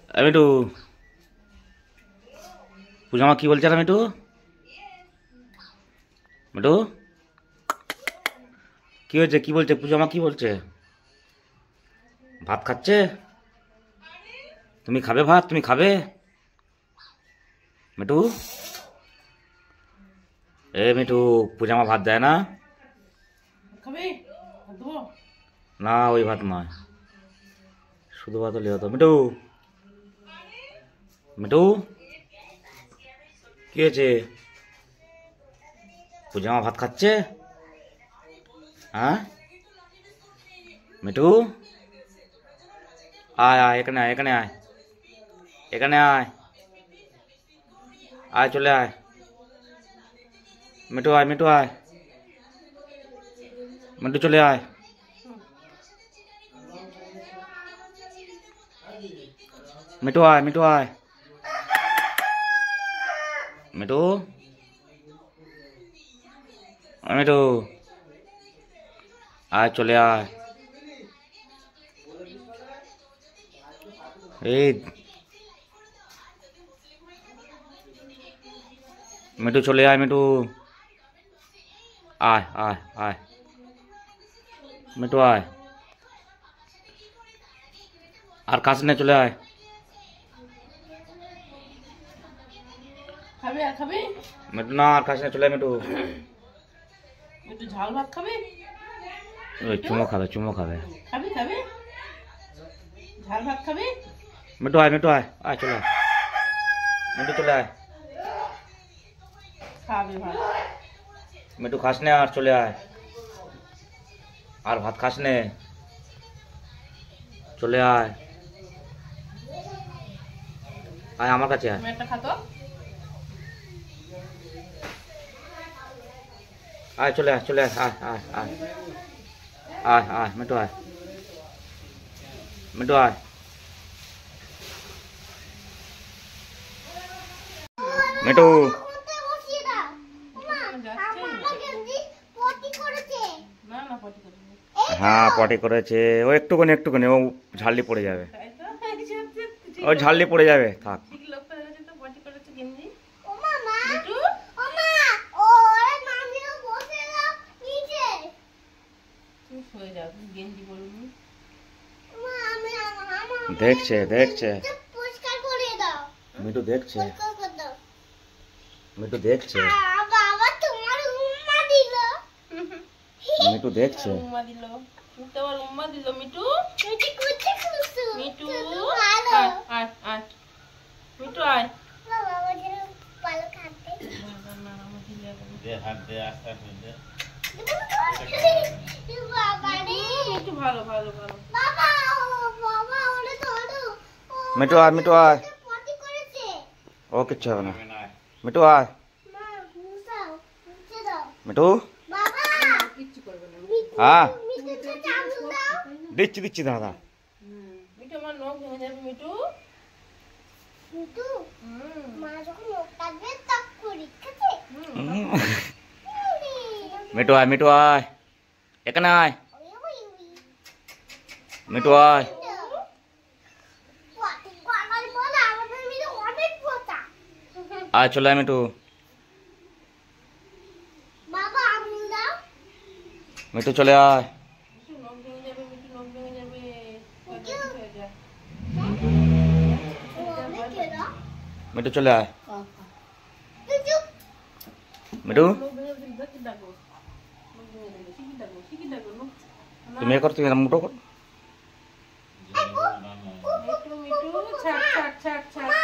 Me too, পূজামা কি বলছে না মিটু? মিটু কি হয়েছে, কি বলছে পূজামা, কি বলছে? ভাত খাচ্ছে? তুমি খাবে ভাত? তুমি খাবে মিটু? মিটু, পূজামা ভাত দেয় না? না ওই ভাত নয়, শুধু ভাত হলে হতো। মিটু, মিটু কি হয়েছে? পূজামা ভাত খাচ্ছে? হ্যাঁ মিটু, আয় আয়, এখানে আয়, এখানে আয়, এখানে আয়, আয় চলে আয় মিটু, আয় মিটু, আয় মিটু, চলে আয় মিটু, আয় মিটু, আয় মিটু, মিটু আয়, চলে আয়। এই মিটু, চলে আয় মিটু, আয় আয় আয় মিটু, আয়, আর কাছে নে, চলে আয়। খাবে আর খাবে মিটু না, আর কাছে নে, চলে আয় মিটু। একটু ঝাল ভাত খাবে? ওই চুমো খাবে, চুমো খাবে। খাবে খাবে ঝাল ভাত খাবে? মিটু আয়, মিটু আয়, আয় চলে আয় মিটু, চলে আয়। খাবে ভাত। মিটু খাস নে, আর চলে আয়, আর ভাত খাস নে, চলে আয়, আয় আমার কাছে আয়। তুমি একটা খাতো। আয় চলে আয়, চলে আয়, আয় আয় আয় আয় আয় মিটু, আয় মিটু, আয় মিটু। না না পটি করে হ্যাঁ পটি করেছে, ও একটুখানি একটুখানি, ও ঝাললি পড়ে যাবে, ও ঝাললি পড়ে যাবে, থাক। ঠিক লক্ষ্য রেখেছে তো পটি করেছে গেঞ্জি। তুমি শুয়ে যাও, তুমি গেঞ্জি পরবি। দেখছে দেখছে মিটু, দেখছে মিটু, দেখছে মিটু, দেখছে উম্মা দিল, তুমি তো আবার উম্মা দিল মিটু। মিটু আয় আয় আয় মিটু, আয়। মিটু ভালো ভালো ভালো। মিটু আয়, মিটু আয়, ও কিচ্ছু হবে না, মিটু আয় মিটু। কিচ্ছু করবে না। হ্যাঁ দিচ্ছি দিচ্ছি, দাদা। মিটু আমার নখ ভেঙে যাবে মিটু। মিটু আয়, মিটু আয়, এখানে আয় মিটু, আয় আয়, চলে আয় মিটু, মিটু চলে আয়। মিটু নখ ভেঙে যাবে, মিটু নখ ভেঙে যাবে। হয়ে যা। মিটু চলে আয় মিটু। নখ ভেঙে যাবে, দেখি ডাকো। নখ ভেঙে যাবে, শিখি ডাকো, শিখি ডাকো নখ। তুমি এ কর, তুমি মুটো কর। মিটু মিটু ছাড় ছাড় ছাড় ছাড়।